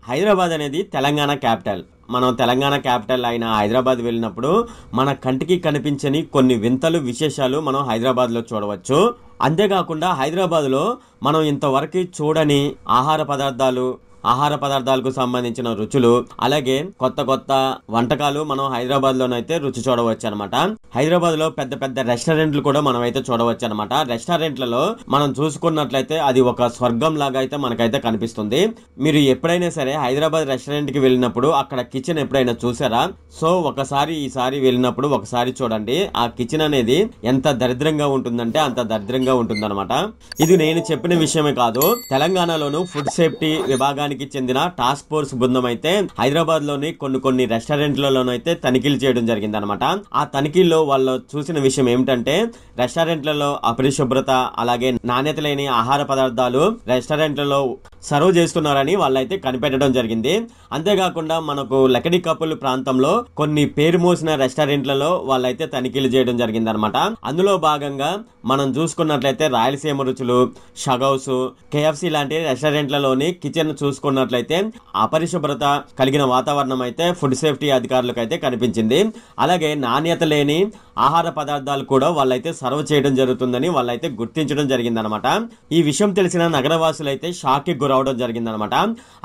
హైదరాబాద్ అనేది తెలంగాణ క్యాపిటల్. మనం తెలంగాణ క్యాపిటల్ అయిన హైదరాబాద్ వెళ్ళినప్పుడు మన కంటికి కనిపించని కొన్ని వింతలు విశేషాలు మనం హైదరాబాద్లో చూడవచ్చు. అంతేకాకుండా హైదరాబాద్లో మనం ఇంతవరకు చూడని ఆహార పదార్థాలకు సంబంధించిన రుచులు, అలాగే కొత్త కొత్త వంటకాలు మనం హైదరాబాద్ లోనైతే రుచి చూడవచ్చు అనమాట. హైదరాబాద్ లో పెద్ద పెద్ద రెస్టారెంట్లు కూడా మనం అయితే చూడవచ్చు అనమాట. రెస్టారెంట్లలో మనం చూసుకున్నట్లయితే అది ఒక స్వర్గం లాగా అయితే మనకైతే కనిపిస్తుంది. మీరు ఎప్పుడైనా సరే హైదరాబాద్ రెస్టారెంట్ కి వెళ్ళినప్పుడు అక్కడ కిచెన్ ఎప్పుడైనా చూసారా? సో ఈసారి వెళ్ళినప్పుడు ఒకసారి చూడండి. ఆ కిచెన్ అనేది ఎంత దరిద్రంగా ఉంటుందంటే అంత దరిద్రంగా ఉంటుందన్నమాట. ఇది నేను చెప్పిన విషయమే కాదు, తెలంగాణలోను ఫుడ్ సేఫ్టీ విభాగానికి చెందిన టాస్క్ ఫోర్స్ బృందం అయితే హైదరాబాద్ లోని కొన్ని రెస్టారెంట్లలోనైతే తనిఖీలు చేయడం జరిగింది అనమాట. ఆ తనిఖీల్లో వాళ్ళు చూసిన విషయం ఏమిటంటే రెస్టారెంట్లలో అపరిశుభ్రత, అలాగే నాణ్యత లేని ఆహార పదార్థాలు రెస్టారెంట్లలో సర్వ్ చేస్తున్నారని వాళ్ళైతే కనిపెట్టడం జరిగింది. అంతేకాకుండా మనకు లకడి కప్పుల ప్రాంతంలో కొన్ని పేరు మోసిన రెస్టారెంట్లలో వాళ్ళైతే తనిఖీలు చేయడం జరిగింది అనమాట. అందులో భాగంగా మనం చూసుకున్నట్లయితే రాయలసీమ రుచులు, షగౌస్, కేఎఫ్సి లాంటి రెస్టారెంట్లలోని కిచెన్ చూసుకున్నట్లయితే అపరిశుభ్రత కలిగిన వాతావరణం అయితే ఫుడ్ సేఫ్టీ అధికారులకు అయితే కనిపించింది. అలాగే నాణ్యత లేని ఆహార పదార్థాలు కూడా వాళ్ళైతే సర్వ్ చేయడం జరుగుతుందని వాళ్ళైతే గుర్తించడం జరిగిందనమాట. ఈ విషయం తెలిసిన నగరవాసులు అయితే షాక్ కి గురవడం జరిగిందనమాట.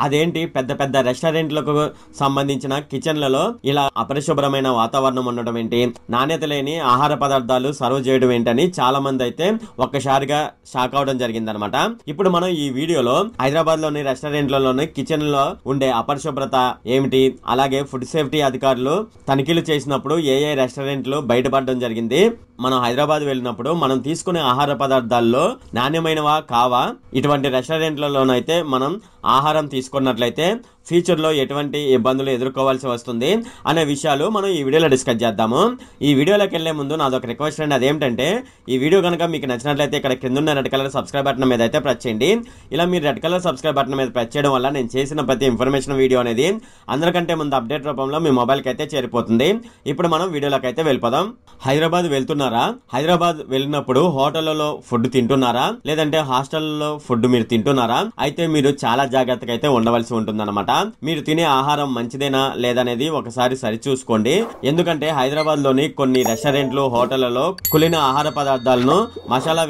అదేంటి, పెద్ద పెద్ద రెస్టారెంట్లకు సంబంధించిన కిచెన్లలో ఇలా అపరిశుభ్రమైన వాతావరణం ఉండడం ఏంటి, నాణ్యత లేని ఆహార పదార్థాలు సర్వ్ చేయడం ఏంటని చాలా మంది అయితే ఒక్కసారిగా షాక్ అవడం జరిగిందనమాట. ఇప్పుడు మనం ఈ వీడియోలో హైదరాబాద్ లోని రెస్టారెంట్లలోని కిచెన్ లో ఉండే అపరిశుభ్రత ఏమిటి, అలాగే ఫుడ్ సేఫ్టీ అధికారులు తనిఖీలు చేసినప్పుడు ఏ రెస్టారెంట్లు బయటపడడం జరిగింది, మనం హైదరాబాద్ వెళ్ళినప్పుడు మనం తీసుకునే ఆహార పదార్థాల్లో నాణ్యమైనవా కావా, ఇటువంటి రెస్టారెంట్లలోనైతే మనం ఆహారం తీసుకున్నట్లయితే ఫ్యూచర్ లో ఎటువంటి ఇబ్బందులు ఎదుర్కోవాల్సి వస్తుంది అనే విషయాలు మనం ఈ వీడియోలో డిస్కస్ చేద్దాము. ఈ వీడియోలోకి వెళ్లే ముందు నాదొక రిక్వెస్ట్ అండి, అదేంటంటే ఈ వీడియో కనుక మీకు నచ్చినట్లయితే ఇక్కడ కింద ఉన్న రెడ్ కలర్ సబ్స్క్రైబ్ బటన్ మీద అయితే ప్రెస్ చేయండి. ఇలా మీరు రెడ్ కలర్ సబ్స్క్రైబ్ బటన్ మీద ప్రెస్ చేయడం వల్ల నేను చేసిన ప్రతి ఇన్ఫర్మేషన్ వీడియో అనేది అందరికంటే ముందు అప్డేట్ రూపంలో మీ మొబైల్ కి అయితే చేరిపోతుంది. ఇప్పుడు మనం వీడియోలోకి అయితే వెళ్ళిపోదాం. హైదరాబాద్ వెళ్తున్నారా? హైదరాబాద్ వెళ్ళినప్పుడు హోటళ్లలో ఫుడ్ తింటున్నారా, లేదంటే హాస్టల్లో ఫుడ్ మీరు తింటున్నారా? అయితే మీరు చాలా జాగ్రత్తగా అయితే ఉండవలసి ఉంటుందన్నమాట. మీరు తినే ఆహారం మంచిదేనా లేదనేది ఒకసారి సరిచూసుకోండి. ఎందుకంటే హైదరాబాద్ లోని కొన్ని రెస్టారెంట్లు, హోటళ్లలో కులిన ఆహార పదార్థాలను మసాలా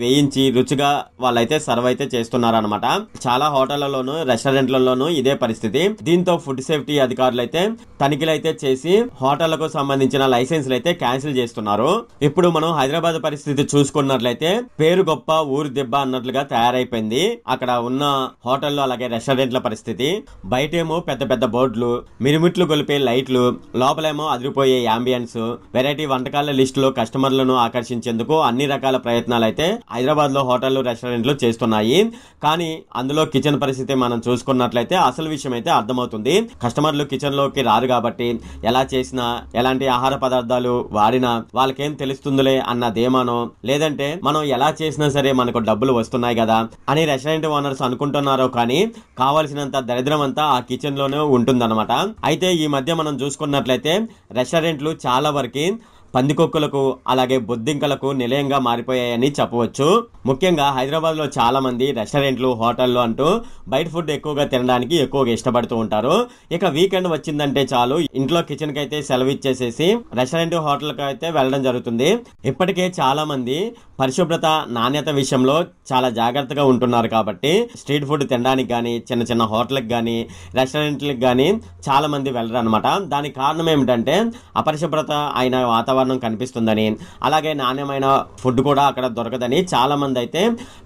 వేయించి రుచిగా వాళ్ళైతే సర్వ్ అయితే చేస్తున్నారన్నమాట. చాలా హోటళ్లలోను రెస్టారెంట్లలోనూ ఇదే పరిస్థితి. దీంతో ఫుడ్ సేఫ్టీ అధికారులు అయితే తనిఖీలు అయితే చేసి హోటళ్లకు సంబంధించిన లైసెన్సులు అయితే క్యాన్సిల్ చేస్తున్నారు. ఇప్పుడు మనం హైదరాబాద్ పరిస్థితి చూసుకున్నట్లయితే పేరు గొప్ప ఊరు దెబ్బ అన్నట్లుగా తయారైపోయింది అక్కడ ఉన్న హోటళ్లు, అలాగే రెస్టారెంట్ల పరిస్థితి. బయటేమో పెద్ద పెద్ద బోర్డులు, మిరుమిట్లు గొలిపే లైట్లు, లోపలేమో అదిరిపోయే యాంబియన్స్, వెరైటీ వంటకాల లిస్టులో కస్టమర్లను ఆకర్షించేందుకు అన్ని రకాల ప్రయత్నాలు అయితే హైదరాబాద్ లో హోటళ్లు, రెస్టారెంట్లు చేస్తున్నాయి. కానీ అందులో కిచెన్ పరిస్థితి మనం చూసుకున్నట్లయితే అసలు విషయం అయితే అర్థమవుతుంది. కస్టమర్లు కిచెన్ లోకి రారు కాబట్టి ఎలా చేసినా, ఎలాంటి ఆహార పదార్థాలు వాడినా వాళ్ళకేం తెలుస్తుందిలే అన్న ధీమానో, లేదంటే మనం ఎలా చేసినా సరే మనకు డబ్బులు వస్తున్నాయి కదా అని రెస్టారెంట్ ఓనర్స్ అనుకుంటున్నారో కానీ కావాల్సినంత దరిద్రం అంతా ఆ కిచెన్ లోనే ఉంటుందన్నమాట. అయితే ఈ మధ్య మనం చూసుకున్నట్లయితే రెస్టారెంట్లు చాలా వరకు పందికొక్కులకు, అలాగే బొద్దింకలకు నిలయంగా మారిపోయాయని చెప్పవచ్చు. ముఖ్యంగా హైదరాబాద్ లో చాలా మంది రెస్టారెంట్లు, హోటళ్లు అంటూ బయట ఫుడ్ ఎక్కువగా తినడానికి ఎక్కువగా ఇష్టపడుతూ ఉంటారు. ఇక వీకెండ్ వచ్చిందంటే చాలు ఇంట్లో కిచెన్ కి అయితే సెలవు ఇచ్చేసేసి రెస్టారెంట్, హోటల్ కి అయితే వెళ్ళడం జరుగుతుంది. ఇప్పటికే చాలా మంది పరిశుభ్రత, నాణ్యత విషయంలో చాలా జాగ్రత్తగా ఉంటున్నారు కాబట్టి స్ట్రీట్ ఫుడ్ తినడానికి గానీ, చిన్న చిన్న హోటల్కి గానీ, రెస్టారెంట్లకు గానీ చాలా మంది వెళ్ళరు అనమాట. దానికి కారణం ఏమిటంటే అపరిశుభ్రత అయిన వాతావరణం కనిపిస్తుందని, అలాగే నాణ్యమైన ఫుడ్ కూడా అక్కడ దొరకదని చాలా మంది అయితే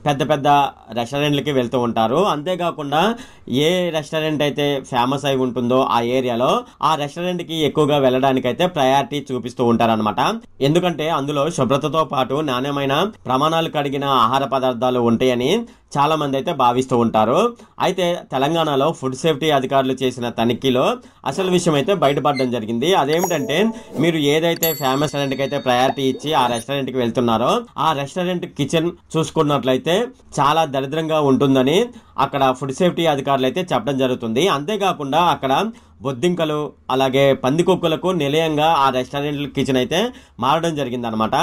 పెద్ద పెద్ద రెస్టారెంట్లకి వెళ్తూ ఉంటారు. అంతేకాకుండా ఏ రెస్టారెంట్ అయితే ఫేమస్ అయి ఉంటుందో ఆ ఏరియాలో ఆ రెస్టారెంట్ కి ఎక్కువగా వెళ్ళడానికి అయితే ప్రయారిటీ చూపిస్తూ ఉంటారన్నమాట. ఎందుకంటే అందులో శుభ్రతతో పాటు నాణ్యమైన ప్రమాణాలు కలిగిన ఆహార పదార్థాలు ఉంటాయని చాలా మంది అయితే భావిస్తూ ఉంటారు. అయితే తెలంగాణలో ఫుడ్ సేఫ్టీ అధికారులు చేసిన తనిఖీలో అసలు విషయం అయితే బయటపడడం జరిగింది. అదేమిటంటే మీరు ఏదైతే ఫేమస్ రెస్టారెంట్ కి అయితే ప్రయారిటీ ఇచ్చి ఆ రెస్టారెంట్ కి వెళ్తున్నారో ఆ రెస్టారెంట్ కిచెన్ చూసుకున్నట్లయితే చాలా దరిద్రంగా ఉంటుందని అక్కడ ఫుడ్ సేఫ్టీ అధికారులు అయితే చెప్పడం జరుగుతుంది. అంతేకాకుండా అక్కడ బొద్దింకలు అలాగే పందికొక్కులకు నిలయంగా ఆ రెస్టారెంట్ కిచెన్ అయితే మారడం జరిగింది అనమాట.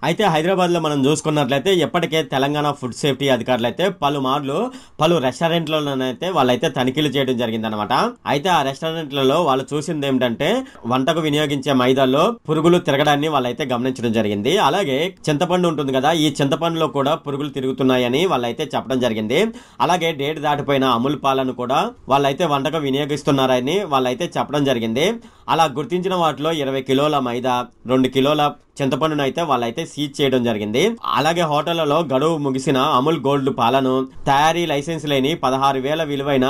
అయితే హైదరాబాద్ లో మనం చూసుకున్నట్లయితే ఎప్పటికే తెలంగాణ ఫుడ్ సేఫ్టీ అధికారులు అయితే పలుమార్లు పలు రెస్టారెంట్లలోనైతే వాళ్ళైతే తనిఖీలు చేయడం జరిగింది అనమాట. అయితే ఆ రెస్టారెంట్లలో వాళ్ళు చూసింది ఏమిటంటే వంటకు వినియోగించే మైదాల్లో పురుగులు తిరగడాన్ని వాళ్ళైతే గమనించడం జరిగింది. అలాగే చింతపండు ఉంటుంది కదా, ఈ చింతపండులో కూడా పురుగులు తిరుగుతున్నాయని వాళ్ళైతే చెప్పడం జరిగింది. అలాగే డేట్ దాటిపోయిన అమూల్ పాలను కూడా వాళ్ళైతే వంటకు వినియోగిస్తున్నారని వాళ్ళైతే చెప్పడం జరిగింది. అలా గుర్తించిన వాటిలో 20 కిలోల మైదా, 2 కిలోల చింతపండును అయితే వాళ్ళైతే సీజ్ చేయడం జరిగింది. అలాగే హోటళ్లలో గడువు ముగిసిన అమూల్ గోల్డ్ పాలను, తయారీ లైసెన్స్ లేని 16,000 విలువైన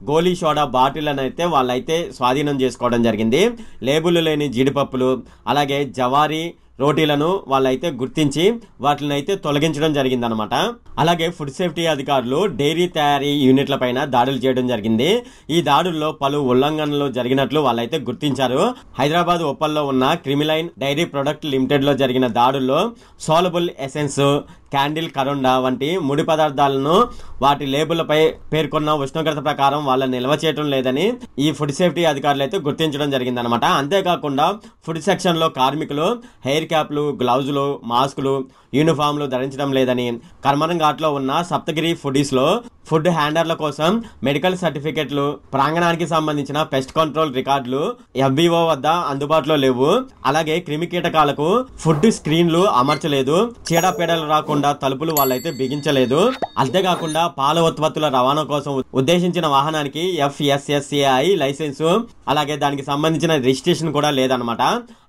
గోలీ సోడా బాటిళ్లను అయితే వాళ్ళైతే స్వాధీనం చేసుకోవడం జరిగింది. లేబుల్ లేని జీడిపప్పులు అలాగే జవారీ రోటీలను వాళ్ళైతే గుర్తించి వాటిని అయితే తొలగించడం జరిగిందనమాట. అలాగే ఫుడ్ సేఫ్టీ అధికారులు డైరీ తయారీ యూనిట్ల పైన దాడులు చేయడం జరిగింది. ఈ దాడుల్లో పలు ఉల్లంఘనలు జరిగినట్లు వాళ్ళైతే గుర్తించారు. హైదరాబాద్ ఉప్పల్లో ఉన్న క్రిమిలైన్ డైరీ ప్రొడక్ట్ లిమిటెడ్ లో జరిగిన దాడుల్లో సోలబుల్ ఎసెన్స్, క్యాండిల్ కరోండా వంటి ముడి పదార్థాలను వాటి లేబుల్పై పేర్కొన్న ఉష్ణోగ్రత ప్రకారం వాళ్ళ నిల్వ చేయడం లేదని ఈ ఫుడ్ సేఫ్టీ అధికారులు అయితే గుర్తించడం జరిగిందనమాట. అంతేకాకుండా ఫుడ్ సెక్షన్ లో కార్మికులు హెయిర్ క్యాప్లు, గ్లౌజులు, మాస్కులు, యూనిఫామ్లు ధరించడం లేదని, కర్మరం ఘాట్ లో ఉన్న సప్తగిరి ఫుడీస్ లో ఫుడ్ హ్యాండర్ల కోసం మెడికల్ సర్టిఫికెట్లు, ప్రాంగణానికి సంబంధించిన పెస్ట్ కంట్రోల్ రికార్డులు FBO వద్ద అందుబాటులో లేవు. అలాగే క్రిమి కీటకాలకు ఫుడ్ స్క్రీన్లు అమర్చలేదు, చీడపీడలు రాకుండా తలుపులు వాళ్ళైతే బిగించలేదు. అంతేకాకుండా పాల ఉత్పత్తుల రవాణా కోసం ఉద్దేశించిన వాహనానికి FSSAI లైసెన్సు అలాగే దానికి సంబంధించిన రిజిస్ట్రేషన్ కూడా లేదనమాట.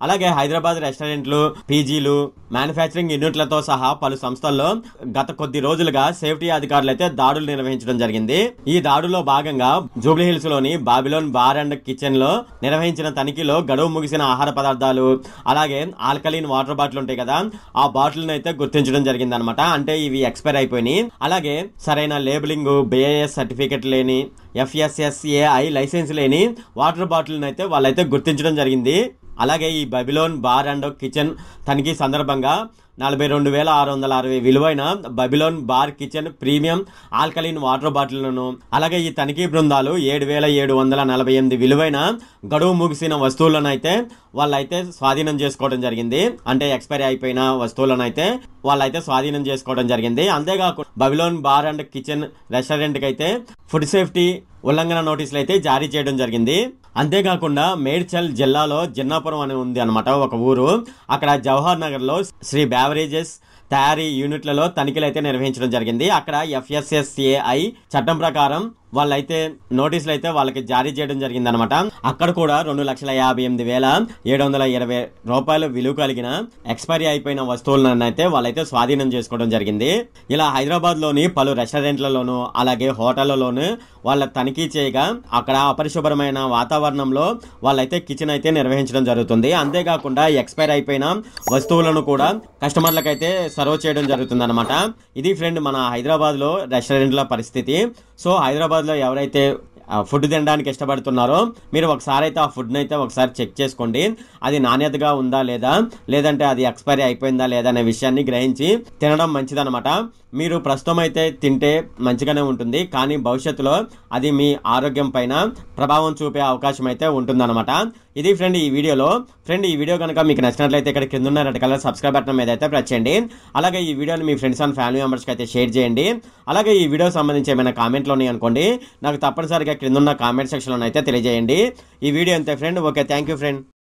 అలాగే హైదరాబాద్ రెస్టారెంట్లు, పీజీలు, మ్యానుఫ్యాక్చరింగ్ యూనిట్లతో సహా పలు సంస్థల్లో గత కొద్ది రోజులుగా సేఫ్టీ అధికారులు అయితే దాడులు నిర్వహించడం జరిగింది. ఈ దాడులో భాగంగా జూబ్లీ హిల్స్ లోని బాబిలోన్ బార్ అండ్ కిచెన్ లో నిర్వహించిన తనిఖీలో గడువు ముగిసిన ఆహార పదార్థాలు అలాగే ఆల్కలీన్ వాటర్ బాటిల్ ఉంటాయి కదా, ఆ బాటిల్ అయితే గుర్తించడం జరిగింది అనమాట. అంటే ఇవి ఎక్స్పైర్ అయిపోయినాయి. అలాగే సరైన లేబులింగ్, BIS సర్టిఫికెట్ లేని, FSSAI లైసెన్స్ లేని వాటర్ బాటిల్ అయితే వాళ్ళైతే గుర్తించడం జరిగింది. అలాగే ఈ బబిలోన్ బార్ అండ్ కిచెన్ తనిఖీ సందర్భంగా 42,660 విలువైన Babylon bar kitchen premium alkaline water బాటిళ్లను అలాగే ఈ తనిఖీ బృందాలు 7,748 విలువైన గడువు ముగిసిన వస్తువులను అయితే వాళ్ళైతే స్వాధీనం చేసుకోవడం జరిగింది. అంటే ఎక్స్పైరీ అయిపోయిన వస్తువులను అయితే వాళ్ళైతే స్వాధీనం చేసుకోవడం జరిగింది. అంతేకాకుండా Babylon bar and kitchen restaurant కి అయితే ఫుడ్ సేఫ్టీ ఉల్లంఘన నోటీసులు అయితే జారీ చేయడం జరిగింది. అంతేకాకుండా మేడ్చల్ జిల్లాలో జిన్నాపురం అని ఉంది అనమాట ఒక ఊరు. అక్కడ జవహర్ నగర్ లో శ్రీ బ్యావరేజెస్ తయారీ యూనిట్లలో తనిఖీలు అయితే నిర్వహించడం జరిగింది. అక్కడ FSSAI చట్టం ప్రకారం వాళ్ళైతే నోటీసులు అయితే వాళ్ళకి జారీ చేయడం జరిగింది అనమాట. అక్కడ కూడా 2,58,720 రూపాయలు విలువ కలిగిన ఎక్స్పైరీ అయిపోయిన వస్తువులను అయితే వాళ్ళైతే స్వాధీనం చేసుకోవడం జరిగింది. ఇలా హైదరాబాద్ లోని పలు రెస్టారెంట్లలోను అలాగే హోటళ్లలోను వాళ్ళ తనిఖీ చేయగా అక్కడ అపరిశుభ్రమైన వాతావరణంలో వాళ్ళైతే కిచెన్ అయితే నిర్వహించడం జరుగుతుంది. అంతేకాకుండా ఎక్స్పైర్ అయిపోయిన వస్తువులను కూడా కస్టమర్లకు అయితే సర్వ్ చేయడం జరుగుతుంది అనమాట. ఇది ఫ్రెండ్ మన హైదరాబాద్ లో రెస్టారెంట్ల పరిస్థితి. సో హైదరాబాద్ లో ఎవరైతే ఫుడ్ తినడానికి ఇష్టపడుతున్నారో మీరు ఒకసారి అయితే ఆ ఫుడ్ అయితే ఒకసారి చెక్ చేసుకోండి. అది నాణ్యతగా ఉందా లేదా, లేదంటే అది ఎక్స్పైరీ అయిపోయిందా లేదా అనే విషయాన్ని గ్రహించి తినడం మంచిదన్నమాట. మీరు ప్రస్తుతం అయితే తింటే మంచిగానే ఉంటుంది, కానీ భవిష్యత్తులో అది మీ ఆరోగ్యం పైన ప్రభావం చూపే అవకాశం అయితే ఉంటుందన్నమాట. ఇది ఫ్రెండ్ ఈ వీడియోలో. ఫ్రెండ్ ఈ వీడియో కనుక మీకు నచ్చినట్లయితే ఇక్కడ కింద ఉన్న రెడ్ కలర్ సబ్స్క్రైబ్ బటన్ మీద అయితే ప్రెస్ చేయండి. అలాగే ఈ వీడియోని మీ ఫ్రెండ్స్ అండ్ ఫ్యామిలీ మెంబర్స్కి అయితే షేర్ చేయండి. అలాగే ఈ వీడియో సంబంధించి ఏమైనా కామెంట్లు ఉన్నాయి అనుకోండి, నాకు తప్పనిసరిగా క్రింద ఉన్న కామెంట్ సెక్షన్లో అయితే తెలియజేయండి. ఈ వీడియో అంతే friend. Okay, thank you friend.